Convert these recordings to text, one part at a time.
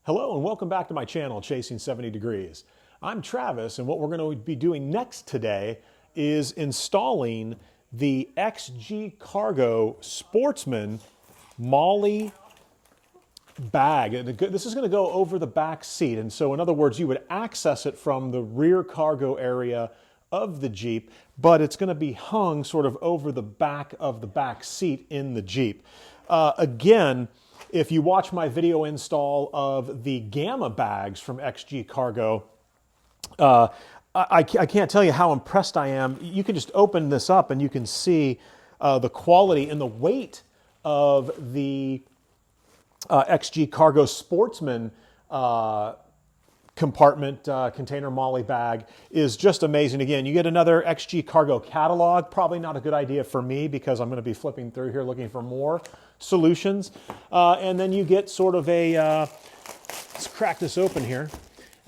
Hello and welcome back to my channel, Chasing 70 Degrees. I'm Travis, and what we're going to be doing next today is installing the XG-Cargo Sportsman Molle bag. And this is going to go over the back seat, and so in other words, you would access it from the rear cargo area of the Jeep, but it's going to be hung sort of over the back of the back seat in the Jeep. Again, if you watch my video install of the Gamma bags from XG-Cargo, I can't tell you how impressed I am. You can just open this up and you can see the quality and the weight of the XG-Cargo Sportsman compartment container Molle bag is just amazing. Again, you get another XG-Cargo catalog. Probably not a good idea for me because I'm going to be flipping through here looking for more solutions. And then you get sort of a, let's crack this open here.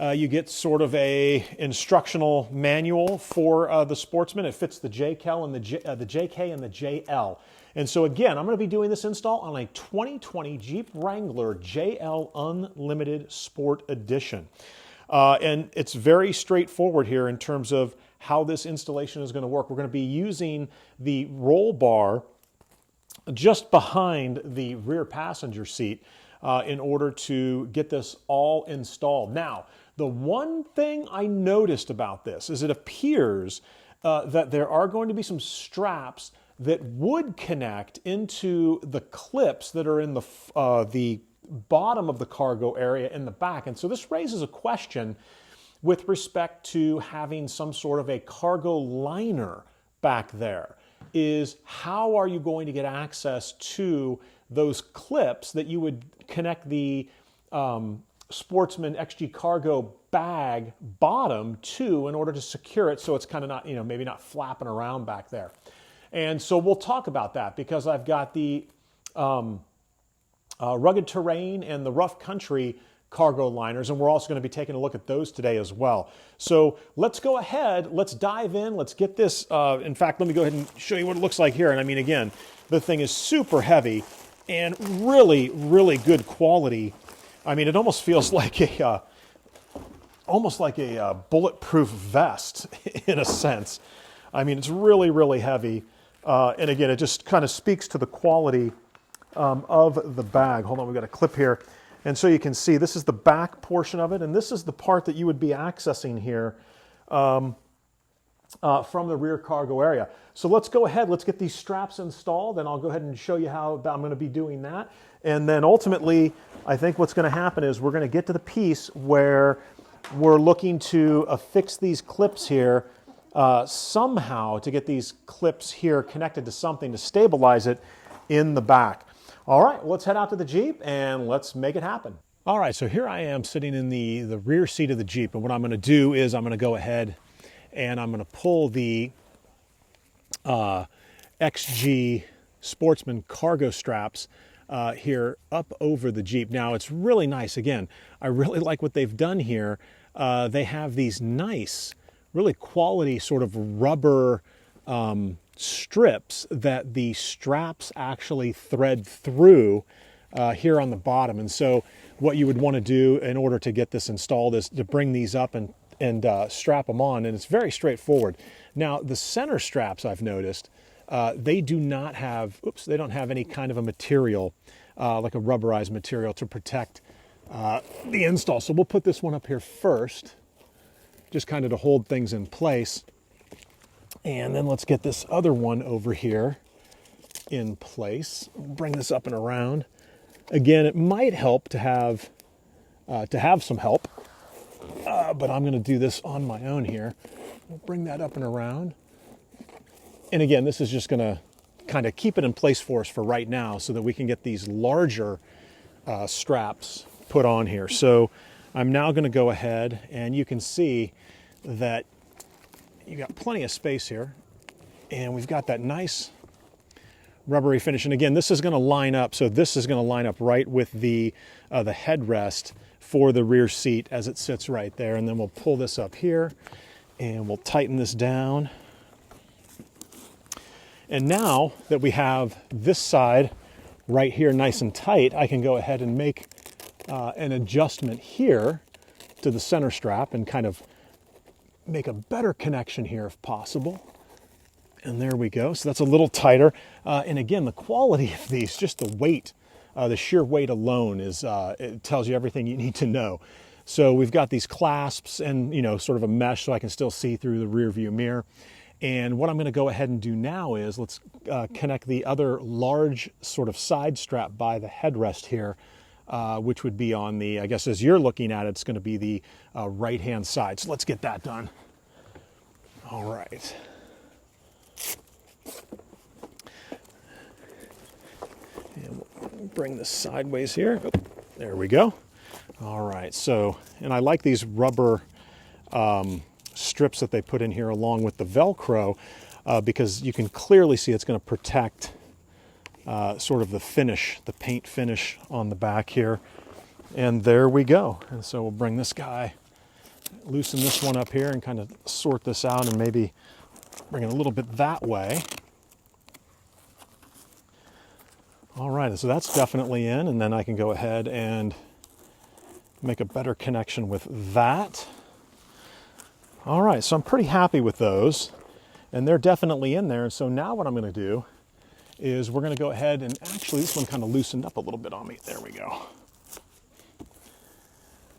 You get sort of a instructional manual for the Sportsman. It fits the JK and the JK and the JL. And so again, I'm going to be doing this install on a 2020 Jeep Wrangler JL Unlimited Sport Edition. And it's very straightforward here in terms of how this installation is going to work. We're going to be using the roll bar just behind the rear passenger seat in order to get this all installed. Now, the one thing I noticed about this is it appears that there are going to be some straps that would connect into the clips that are in the bottom of the cargo area in the back. And so this raises a question with respect to having some sort of a cargo liner back there. Is how are you going to get access to those clips that you would connect the Sportsman XG-Cargo bag bottom to in order to secure it so it's kind of not, maybe not flapping around back there. And so we'll talk about that because I've got the rugged terrain and the rough country cargo liners, and we're also going to be taking a look at those today as well. So let's go ahead, let's dive in, let's get this, in fact, let me go ahead and show you what it looks like here. And I mean, again, the thing is super heavy and really, really good quality. I mean, it almost feels like a bulletproof vest in a sense. I mean, it's really, really heavy. And again, it just kind of speaks to the quality of the bag. Hold on, we've got a clip here. And so you can see this is the back portion of it, and this is the part that you would be accessing here from the rear cargo area. So let's go ahead, let's get these straps installed, and I'll go ahead and show you how I'm going to be doing that. And then ultimately, I think what's going to happen is we're going to get to the piece where we're looking to affix these clips here somehow to get these clips here connected to something to stabilize it in the back. All right, well, let's head out to the Jeep and let's make it happen. All right, so here I am sitting in the rear seat of the Jeep, and what I'm going to do is I'm going to go ahead and I'm going to pull the XG Sportsman cargo straps here up over the Jeep. Now, it's really nice. Again, I really like what they've done here. They have these nice, really quality sort of rubber strips that the straps actually thread through here on the bottom. And so what you would want to do in order to get this installed is to bring these up and strap them on, and it's very straightforward. Now, the center straps, I've noticed, they do not have, they don't have any kind of a material, like a rubberized material to protect the install. So we'll put this one up here first, just kind of to hold things in place. And then let's get this other one over here in place. Bring this up and around. Again, it might help to have some help, but I'm going to do this on my own here. We'll bring that up and around. And again, this is just going to kind of keep it in place for us for right now so that we can get these larger straps put on here. So I'm now going to go ahead, and you can see that you got plenty of space here, and we've got that nice rubbery finish. And again, this is going to line up. So this is going to line up right with the headrest for the rear seat as it sits right there. And then we'll pull this up here, and we'll tighten this down. And now that we have this side right here nice and tight, I can go ahead and make an adjustment here to the center strap and kind of make a better connection here if possible. And there we go. So that's a little tighter. And again, the quality of these, just the weight, the sheer weight alone it tells you everything you need to know. So we've got these clasps and, sort of a mesh so I can still see through the rear view mirror. And what I'm going to go ahead and do now is let's connect the other large sort of side strap by the headrest here, which would be on the, I guess as you're looking at it, it's going to be the right-hand side. So let's get that done. All right. And we'll bring this sideways here. Oh, there we go. All right. So, and I like these rubber strips that they put in here along with the Velcro because you can clearly see it's going to protect sort of the finish, the paint finish on the back here. And there we go. And so we'll bring this guy, loosen this one up here and kind of sort this out and maybe bring it a little bit that way. All right, so that's definitely in, and then I can go ahead and make a better connection with that. All right, so I'm pretty happy with those, and they're definitely in there. And so now what I'm going to do is we're going to go ahead and actually this one kind of loosened up a little bit on me. There we go.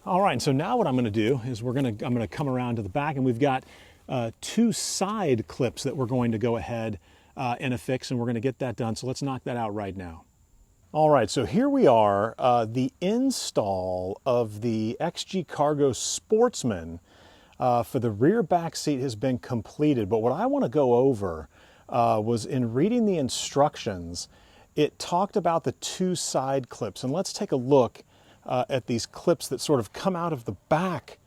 All right, so now what I'm going to do is I'm going to come around to the back, and we've got two side clips that we're going to go ahead and affix, and we're going to get that done. So let's knock that out right now. All right, so here we are. The install of the XG Cargo Sportsman for the rear back seat has been completed. But what I want to go over was in reading the instructions, it talked about the two side clips. And let's take a look at these clips that sort of come out of the back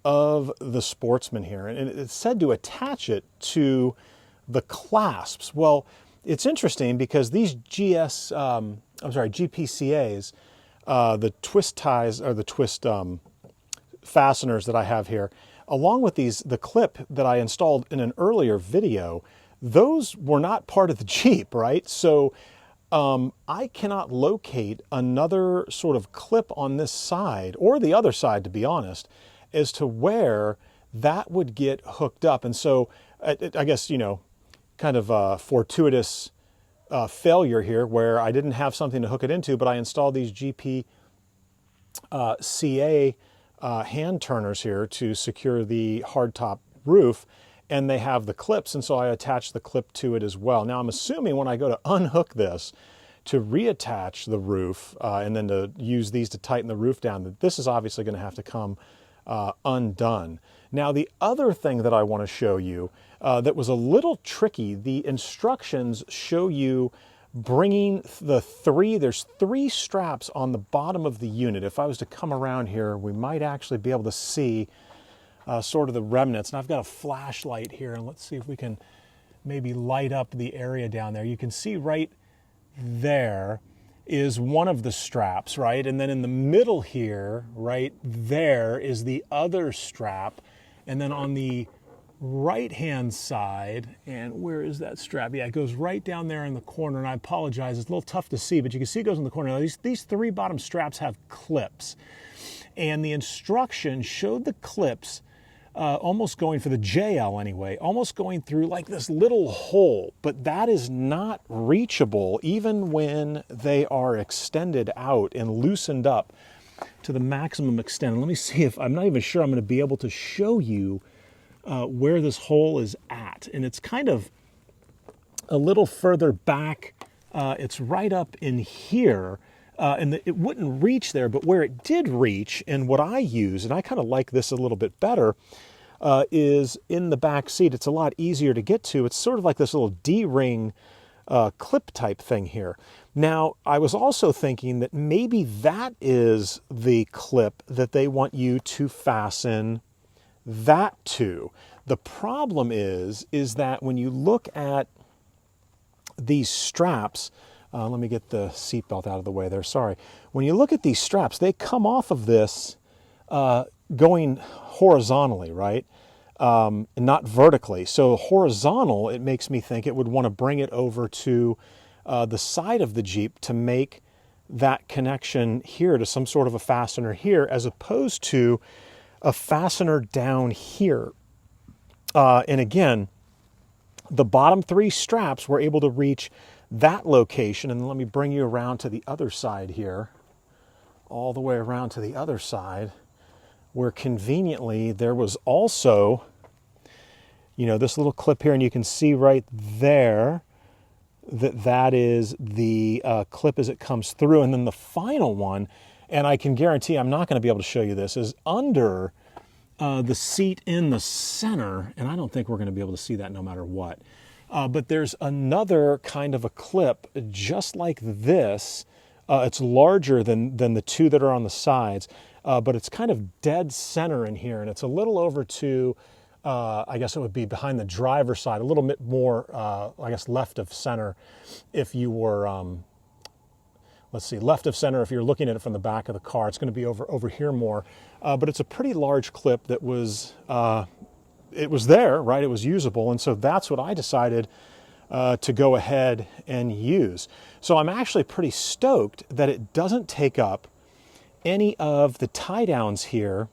of the Sportsman here. And it said to attach it to the clasps. Well, it's interesting because these GPCAs, the twist ties or the twist fasteners that I have here, along with the clip that I installed in an earlier video, those were not part of the Jeep, right? So I cannot locate another sort of clip on this side or the other side, to be honest, as to where that would get hooked up. And so I guess, kind of a fortuitous failure here where I didn't have something to hook it into, but I installed these GPCA hand turners here to secure the hardtop roof, and they have the clips, and so I attached the clip to it as well. Now I'm assuming when I go to unhook this to reattach the roof and then to use these to tighten the roof down, that this is obviously going to have to come undone. Now the other thing that I want to show you that was a little tricky, the instructions show you bringing there's three straps on the bottom of the unit. If I was to come around here, we might actually be able to see sort of the remnants. And I've got a flashlight here, and let's see if we can maybe light up the area down there. You can see right there is one of the straps, right? And then in the middle here, right there, is the other strap. And then on the right-hand side, and where is that strap? Yeah, it goes right down there in the corner, and I apologize, it's a little tough to see, but you can see it goes in the corner. Now, these three bottom straps have clips, and the instruction showed the clips almost going, for the JL anyway, almost going through like this little hole, but that is not reachable even when they are extended out and loosened up to the maximum extent. And let me see if, I'm not even sure I'm going to be able to show you where this hole is at. And it's kind of a little further back. It's right up in here. And it wouldn't reach there, but where it did reach, and what I use, and I kind of like this a little bit better, is in the back seat. It's a lot easier to get to. It's sort of like this little D-ring clip type thing here. Now, I was also thinking that maybe that is the clip that they want you to fasten that to. The problem is that when you look at these straps, let me get the seatbelt out of the way there, sorry. When you look at these straps, they come off of this going horizontally, right? Not vertically. So horizontal, it makes me think it would want to bring it over to the side of the Jeep to make that connection here to some sort of a fastener here, as opposed to a fastener down here. And again, the bottom 3 straps were able to reach that location. And let me bring you around to the other side here, all the way around to the other side, where conveniently there was also, this little clip here, and you can see right there that is the clip as it comes through. And then the final one, and I can guarantee I'm not going to be able to show you this, is under the seat in the center, and I don't think we're going to be able to see that no matter what. But there's another kind of a clip just like this. It's larger than the 2 that are on the sides, but it's kind of dead center in here, and it's a little over to, I guess it would be behind the driver's side, a little bit more, I guess, left of center if you were, let's see, left of center if you're looking at it from the back of the car. It's going to be over here more, but it's a pretty large clip that was, it was there, right? It was usable, and so that's what I decided to go ahead and use. So I'm actually pretty stoked that it doesn't take up any of the tie downs here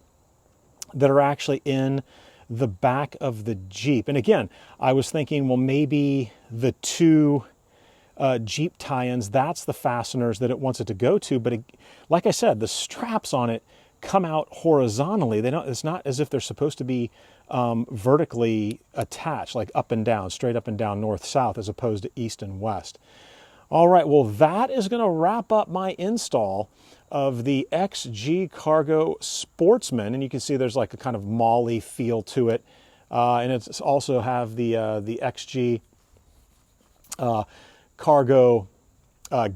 that are actually in the back of the Jeep. And again, I was thinking, well, maybe the 2 Jeep tie-ins, that's the fasteners that it wants it to go to. But like I said, the straps on it come out horizontally. It's not as if they're supposed to be vertically attached, like up and down, straight up and down, north, south, as opposed to east and west. All right, well, that is going to wrap up my install of the XG Cargo Sportsman. And you can see there's like a kind of Molle feel to it. And it's also have the XG Cargo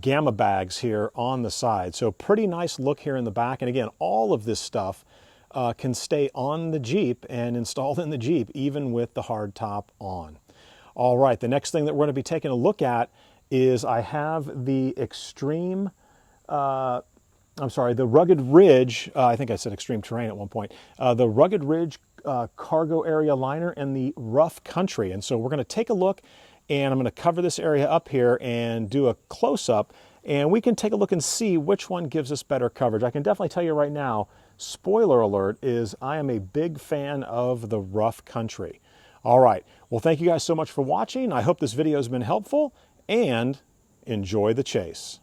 Gamma bags here on the side. So pretty nice look here in the back. And again, all of this stuff can stay on the Jeep and installed in the Jeep, even with the hard top on. All right, the next thing that we're going to be taking a look at is I have the the Rugged Ridge, I think I said Extreme Terrain at one point, the Rugged Ridge cargo area liner and the Rough Country. And so we're going to take a look, and I'm going to cover this area up here and do a close-up, and we can take a look and see which one gives us better coverage. I can definitely tell you right now, spoiler alert, is I am a big fan of the Rough Country. All right, well, thank you guys so much for watching. I hope this video has been helpful, and enjoy the chase.